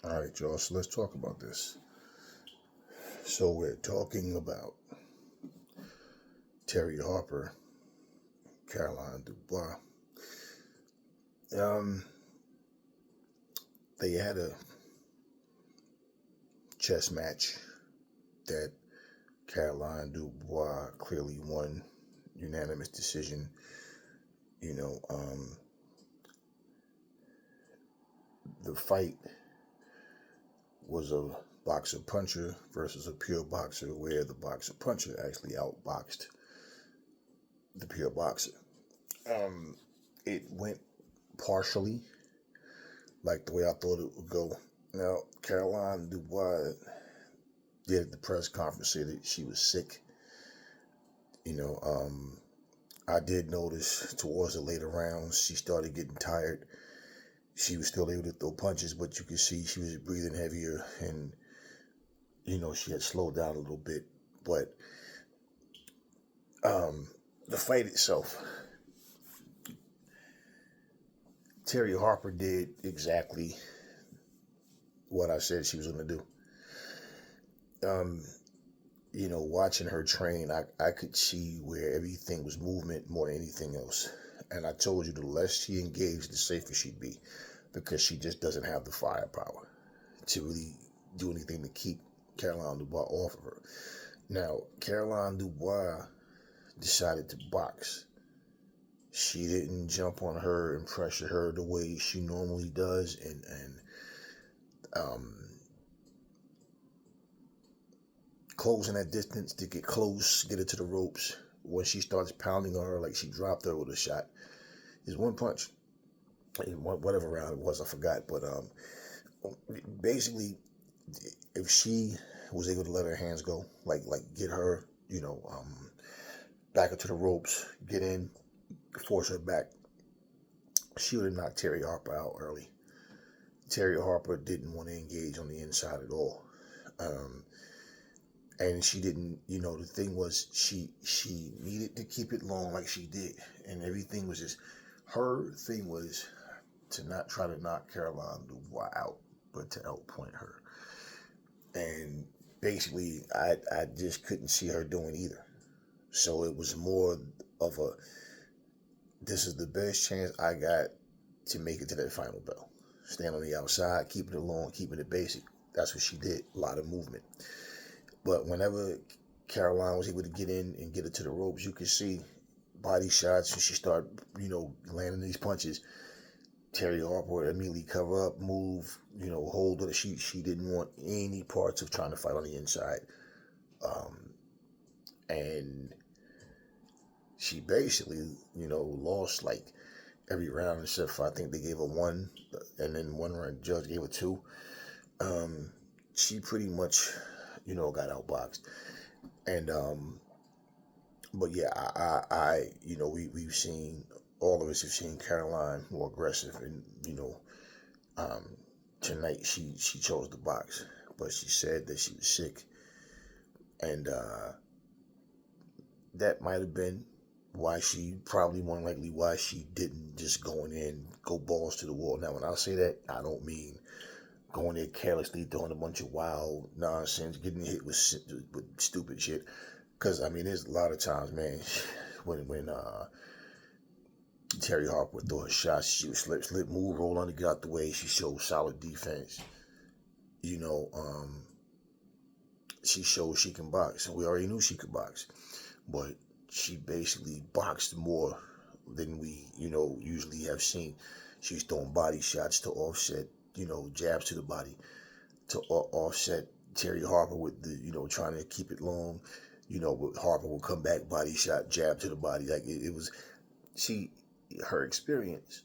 All right, y'all. So let's talk about this. So we're talking about Terri Harper, Caroline Dubois. Um, they had a chess match that Caroline Dubois clearly won, unanimous decision. You know, the fight was a boxer puncher versus a pure boxer, where the boxer puncher actually outboxed the pure boxer. Um, it went partially like the way I thought it would go. Now, Caroline Dubois did at the press conference say that she was sick. You know, I did notice towards the later rounds she started getting tired. She was still able to throw punches, but you could see she was breathing heavier, and she had slowed down a little bit. But um, the fight itself, Terri Harper did exactly what I said she was going to do. Watching her train, I could see where everything was movement more than anything else. And I told you the less she engaged, the safer she'd be, because she just doesn't have the firepower to really do anything to keep Caroline Dubois off of her. Now, Caroline Dubois decided to box. She didn't jump on her and pressure her the way she normally does, and um, closing that distance to get close, get her to the ropes. When she starts pounding on her like she dropped her with a shot, is one punch. Whatever round it was, I forgot. But basically, if she was able to let her hands go, like get her, back into the ropes, get in, force her back, she would have knocked Terri Harper out early. Terri Harper didn't want to engage on the inside at all. Um, and she didn't, the thing was she needed to keep it long like she did. And everything was just, her thing was to not try to knock Caroline Dubois out, but to outpoint her. And basically, I just couldn't see her doing either. So it was more of a, this is the best chance I got to make it to that final bell. Stand on the outside, keeping it long, keeping it basic. That's what she did. A lot of movement. But whenever Caroline was able to get in and get her to the ropes, you could see body shots, and she started, landing these punches. Terri Harper would immediately cover up, move, hold her. She didn't want any parts of trying to fight on the inside. And she basically, lost like every round except for, I think they gave her one, and then one round judge gave her two. She pretty much, got outboxed. And but yeah, we've seen, all of us have seen Caroline more aggressive, and um, tonight she chose to box, but she said that she was sick, and that might have been why probably more likely why she didn't just go balls to the wall. Now, when I say that, I don't mean going there carelessly, throwing a bunch of wild nonsense, getting hit with stupid shit. Because, I mean, there's a lot of times, man, when Terri Harper would throw her shots, she would slip, move, roll on to get out the way. She showed solid defense. You know, she showed she can box. We already knew she could box. But she basically boxed more than we, usually have seen. She was throwing body shots to offset, jabs to the body to offset Terri Harper with the, trying to keep it long. Harper will come back, body shot, jab to the body. Like it was, her experience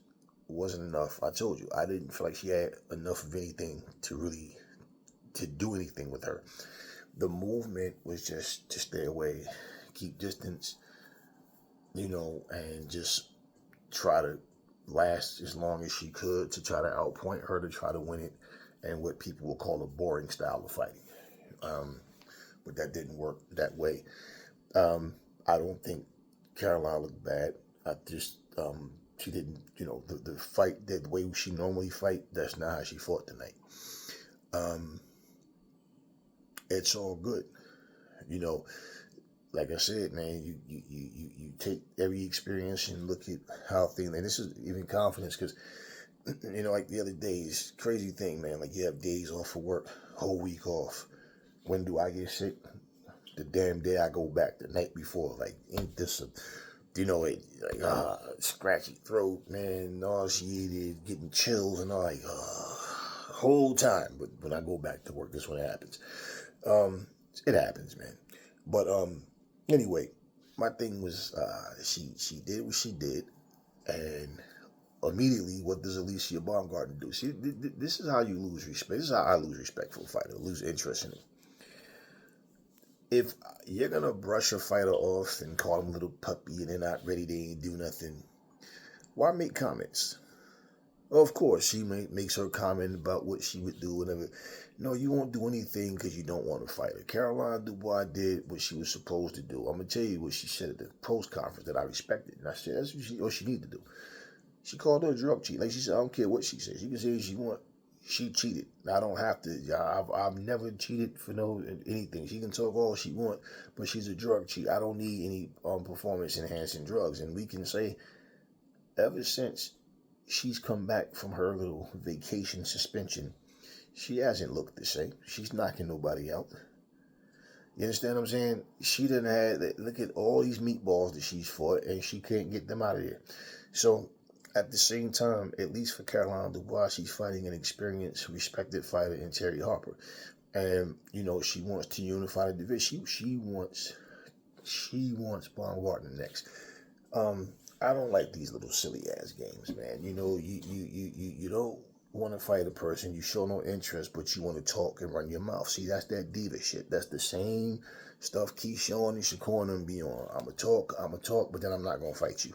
wasn't enough. I told you, I didn't feel like she had enough of anything to do anything with her. The movement was just to stay away, keep distance, and just try to last as long as she could to try to outpoint her, to try to win it, and what people will call a boring style of fighting. But that didn't work that way. I don't think Caroline looked bad. I just, she didn't, the fight, the way she normally fight, that's not how she fought tonight. Um, it's all good. You know, like I said, man, you take every experience and look at how things, and this is even confidence, because, like the other days, crazy thing, man, like you have days off of work, whole week off. When do I get sick? The damn day I go back the night before. Like, ain't this a, scratchy throat, man, nauseated, getting chills, and all, like, whole time. But when I go back to work, this is what happens. Um, it happens, man. But anyway, my thing was, she did what she did, and immediately, what does Alicia Baumgardner do? See, this is how you lose respect. This is how I lose respect for a fighter, lose interest in it. If you're gonna brush a fighter off and call them a little puppy and they're not ready, they ain't do nothing, why make comments? Of course, she makes her comment about what she would do, whatever. No, you won't do anything because you don't want to fight her. Caroline Dubois did what she was supposed to do. I'm gonna tell you what she said at the post conference that I respected, and I said that's what she needed to do. She called her a drug cheat. Like she said, I don't care what she says. She can say she want. She cheated. I don't have to. I've never cheated for no anything. She can talk all she want, but she's a drug cheat. I don't need any performance enhancing drugs. And we can say, ever since she's come back from her little vacation suspension, she hasn't looked the same. She's knocking nobody out. You understand what I'm saying? She didn't have. Look at all these meatballs that she's fought, and she can't get them out of there. So at the same time, at least for Caroline Dubois, she's fighting an experienced, respected fighter in Terri Harper, and she wants to unify the division. She wants Baumgardner next. I don't like these little silly ass games, man. You don't want to fight a person, you show no interest, but you want to talk and run your mouth. See, that's that diva shit. That's the same stuff Keyshawn and Shakur and them be on. I'ma talk, but then I'm not gonna fight you.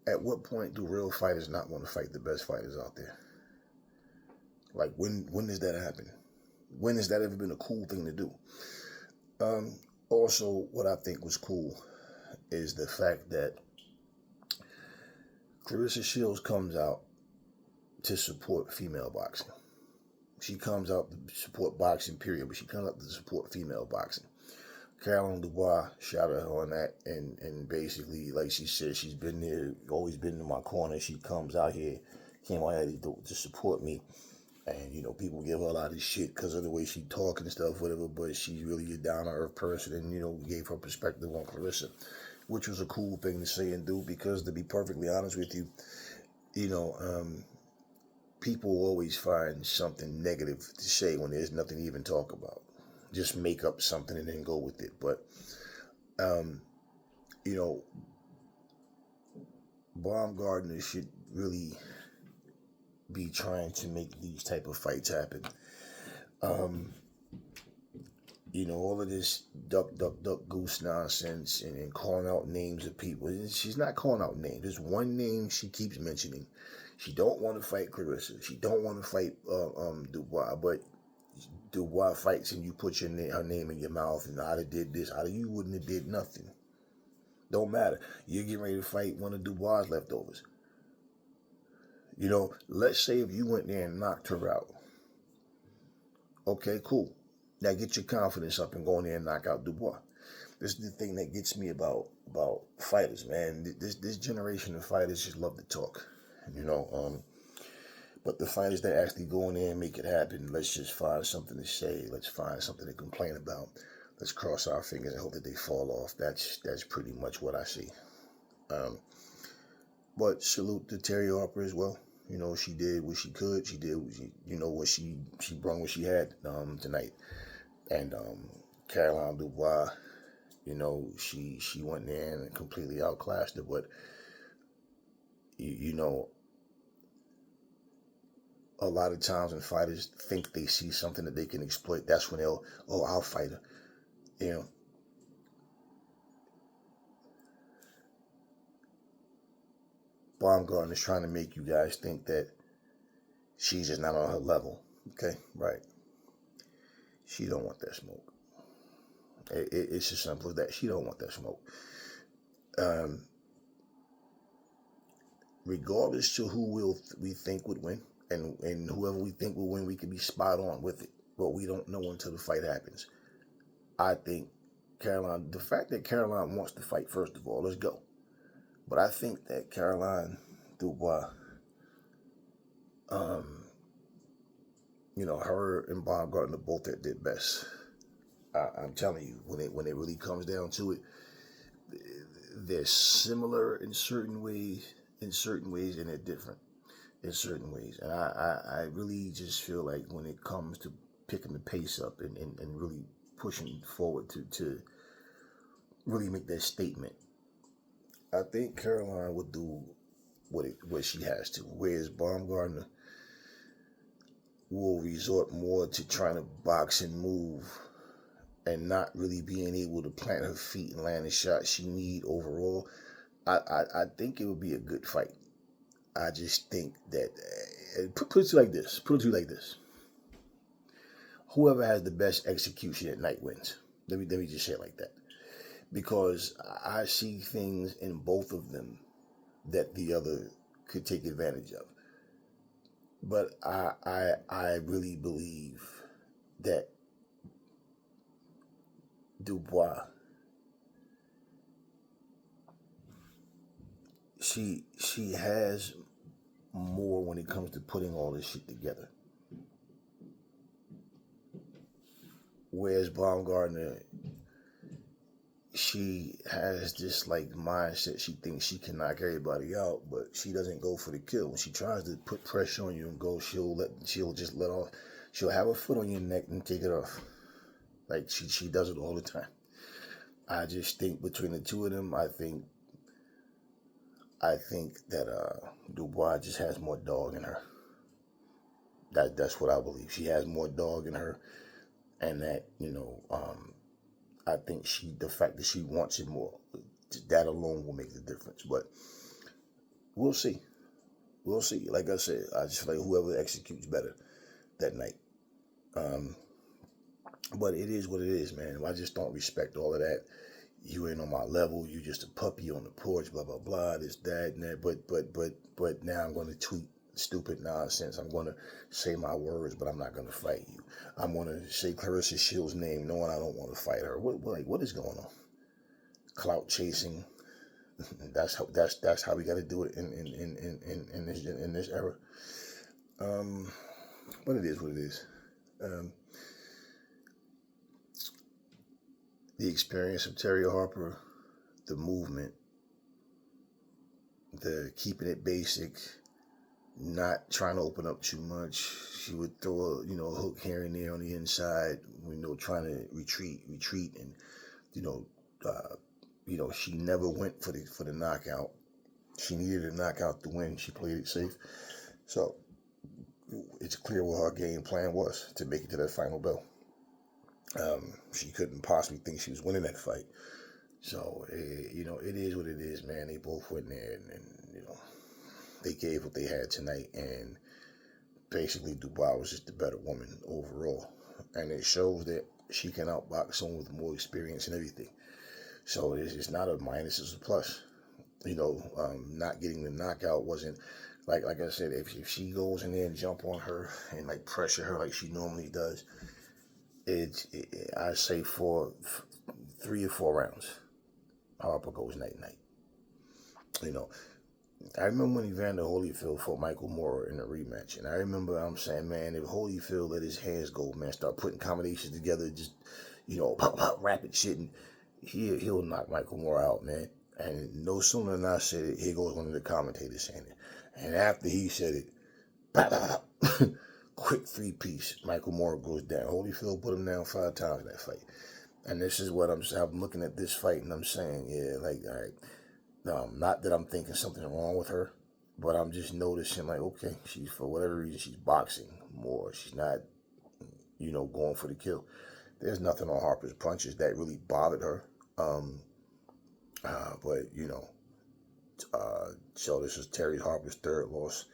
At what point do real fighters not want to fight the best fighters out there? Like, when does that happen? When has that ever been a cool thing to do? Also, what I think was cool is the fact that Clarissa Shields comes out to support female boxing. She comes out to support boxing, period, but she comes out to support female boxing. Caroline Dubois shouted her on that, and basically, like she said, she's been there, always been in my corner. She came out here to support me, and people give her a lot of shit because of the way she talk and stuff, whatever. But she's really a down to earth person, and gave her perspective on Clarissa, which was a cool thing to say and do. Because to be perfectly honest with you, people always find something negative to say when there's nothing to even talk about. Just make up something and then go with it. But, Baumgardner should really be trying to make these type of fights happen. All of this duck, goose nonsense and calling out names of people. She's not calling out names. There's one name she keeps mentioning. She don't want to fight Clarissa. She don't want to fight Dubois, but Dubois fights and you put her name in your mouth and I'd have did this. You wouldn't have did nothing. Don't matter. You're getting ready to fight one of Dubois' leftovers. Let's say if you went there and knocked her out. Okay, cool. Now get your confidence up and go in there and knock out Dubois. This is the thing that gets me about fighters, man. This generation of fighters just love to talk. But the fighters that actually go in there and make it happen, let's just find something to say. Let's find something to complain about. Let's cross our fingers and hope that they fall off. That's pretty much what I see. But salute to Terri Harper as well. She did what she could. She did what she brought what she had tonight. And Caroline Dubois, she went there and completely outclassed her. But a lot of times when fighters think they see something that they can exploit, that's when I'll fight her. Baumgardner is trying to make you guys think that she's just not on her level. Okay, right. She don't want that smoke. It's as simple as that. She don't want that smoke. Regardless to who we think would win, and whoever we think will win, we can be spot on with it. But we don't know until the fight happens. I think Caroline, the fact that Caroline wants to fight, first of all, let's go. But I think that Caroline Dubois, her and Baumgardner both at their best. I'm telling you, when it really comes down to it, they're similar in certain ways, and they're different in certain ways. And I really just feel like when it comes to picking the pace up and really pushing forward to really make that statement, I think Caroline would do what she has to, whereas Baumgardner will resort more to trying to box and move and not really being able to plant her feet and land the shot she need overall. I think it would be a good fight. I just think that put it to you like this. Whoever has the best execution at night wins. Let me just say it like that, because I see things in both of them that the other could take advantage of. But I really believe that Dubois, she has more when it comes to putting all this shit together. Whereas Baumgardner, she has this like mindset. She thinks she can knock everybody out, but she doesn't go for the kill. When she tries to put pressure on you and go, she'll just let off. She'll have a foot on your neck and take it off. Like she does it all the time. I just think between the two of them, I think that Dubois just has more dog in her. That's what I believe. She has more dog in her, and that I think the fact that she wants it more, that alone will make the difference. But we'll see. Like I said, I just feel like whoever executes better that night. But it is what it is, man. I just don't respect all of that. You ain't on my level. You just a puppy on the porch. Blah blah blah. This, that, and that. But now I'm going to tweet stupid nonsense. I'm going to say my words, but I'm not going to fight you. I'm going to say Clarissa Shields' name, knowing I don't want to fight her. What is going on? Clout chasing. That's how we got to do it in this era. But it is what it is. The experience of Terri Harper, the movement, the keeping it basic, not trying to open up too much. She would throw a hook here and there on the inside, trying to retreat, and she never went for the knockout. She needed a knockout to win. She played it safe, so it's clear what her game plan was to make it to that final bell. She couldn't possibly think she was winning that fight. So, it is what it is, man. They both went there and they gave what they had tonight. And basically, Dubois was just the better woman overall. And it shows that she can outbox someone with more experience and everything. So, it's not a minus, it's a plus. Not getting the knockout wasn't, like I said, if she goes in there and jump on her and like pressure her like she normally does, I say for 3 or 4 rounds, Harper goes night-night. I remember when Evander Holyfield fought Michael Moorer in a rematch, and I remember I'm saying, man, if Holyfield let his hands go, man, start putting combinations together, just rapid shit, and he'll knock Michael Moorer out, man. And no sooner than I said it, here goes one of the commentators saying it, and after he said it, quick 3-piece. Michael Moorer goes down. Holyfield put him down 5 times in that fight. And this is what I'm looking at this fight and I'm saying, yeah, like, all right. Not that I'm thinking something wrong with her, but I'm just noticing, like, okay, she's, for whatever reason, she's boxing more. She's not, going for the kill. There's nothing on Harper's punches that really bothered her. But, so this is Terri Harper's 3rd loss.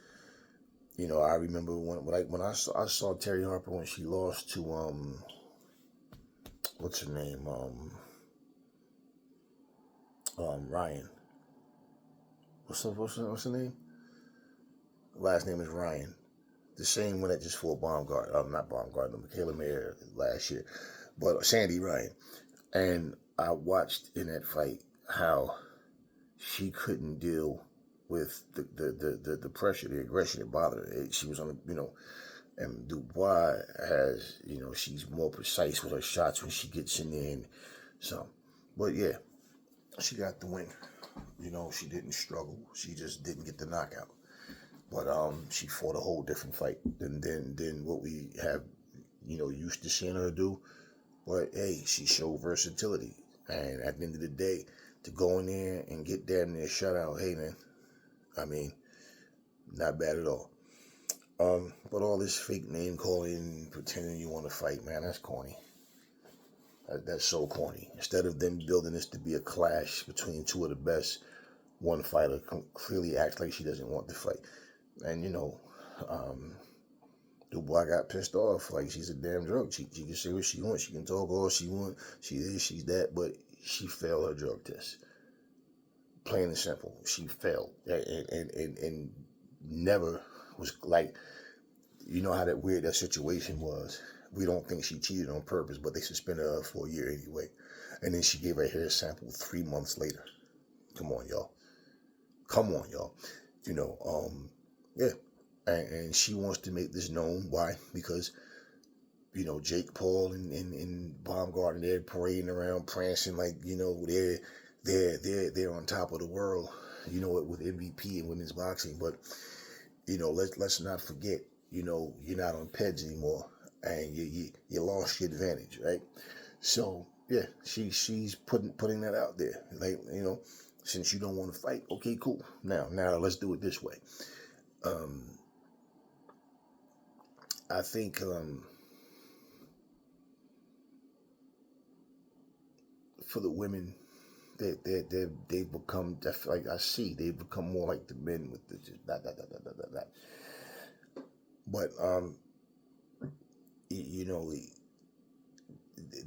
I remember when I saw Terri Harper when she lost to what's her name, Ryan. What's her name? Last name is Ryan. the same one that just fought Baumgardner, not Baumgardner, Michaela Mayer last year, but Sandy Ryan. And I watched in that fight how she couldn't deal with the pressure, the aggression that bothered her. She was on, and Dubois has, she's more precise with her shots when she gets in there. And so, but yeah, she got the win. She didn't struggle. She just didn't get the knockout. But she fought a whole different fight than what we have, used to seeing her do. But hey, she showed versatility. And at the end of the day, to go in there and get damn near shutout, hey man, I mean, not bad at all. But all this fake name calling, pretending you want to fight, man, that's corny. That's so corny. Instead of them building this to be a clash between two of the best, one fighter clearly acts like she doesn't want to fight. And, Dubois got pissed off. Like, she's a damn drug. She can say what she wants. She can talk all she wants. She this, she's that. But she failed her drug test. Plain and simple. She failed. And never was like, how that weird that situation was. We don't think she cheated on purpose, but they suspended her for a year anyway. And then she gave her hair sample 3 months later. Come on, y'all. Yeah. And she wants to make this known. Why? Because, Jake Paul and Baumgardner, they're parading around, prancing like, they're on top of the world, with MVP and women's boxing. But, let's not forget, you're not on PEDs anymore, and you lost your advantage, right? So yeah, she's putting that out there, like, since you don't want to fight, okay, cool. Now let's do it this way. I think for the women, they've become, like I see, they've become more like the men with the just that. But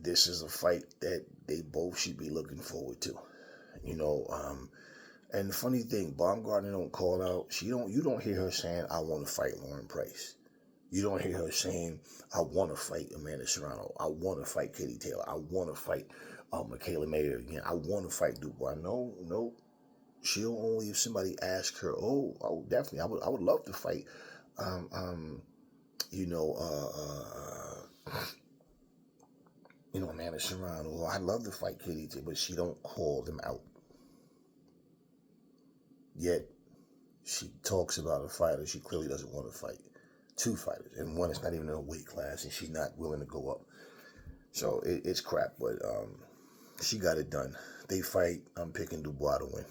this is a fight that they both should be looking forward to. And the funny thing, Baumgardner don't call out. You don't hear her saying, "I want to fight Lauren Price." You don't hear her saying, "I want to fight Amanda Serrano. I want to fight Katie Taylor. I want to fight Michaela Mayer again. I want to fight Dubois." No. She'll only if somebody asks her. Oh, definitely. I would love to fight. Amanda Serrano. I'd love to fight Katie Taylor, but she don't call them out. Yet she talks about a fighter she clearly doesn't want to fight. Two fighters, and one is not even in a weight class, and she's not willing to go up. So it's crap, but she got it done. They fight. I'm picking Dubois to win.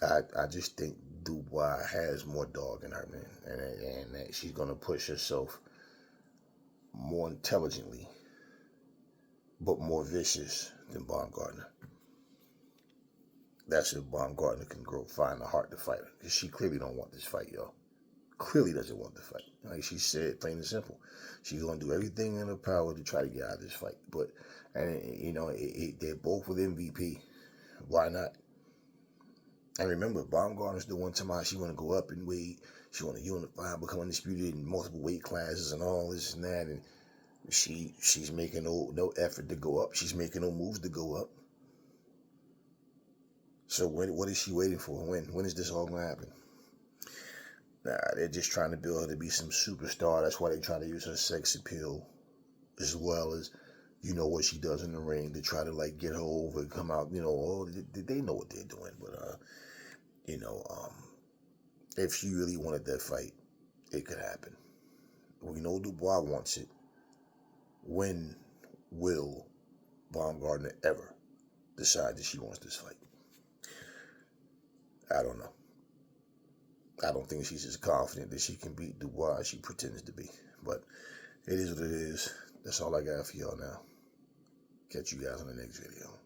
I just think Dubois has more dog in her, man, and that she's gonna push herself more intelligently, but more vicious than Baumgardner. That's if Baumgardner can find the heart to fight her, because she clearly don't want this fight, yo. Clearly doesn't want the fight. Like she said, plain and simple. She's going to do everything in her power to try to get out of this fight. But, they're both with MVP. Why not? And remember, Baumgardner's the one time she want to go up in weight. She want to unify, become undisputed in multiple weight classes and all this and that. And she's making no effort to go up. She's making no moves to go up. So what is she waiting for? When is this all going to happen? Nah, they're just trying to build her to be some superstar. That's why they're trying to use her sex appeal, as well as, what she does in the ring to try to, like, get her over and come out, they know what they're doing. But, if she really wanted that fight, it could happen. We know Dubois wants it. When will Baumgardner ever decide that she wants this fight? I don't know. I don't think she's as confident that she can beat Dubois as she pretends to be. But it is what it is. That's all I got for y'all now. Catch you guys on the next video.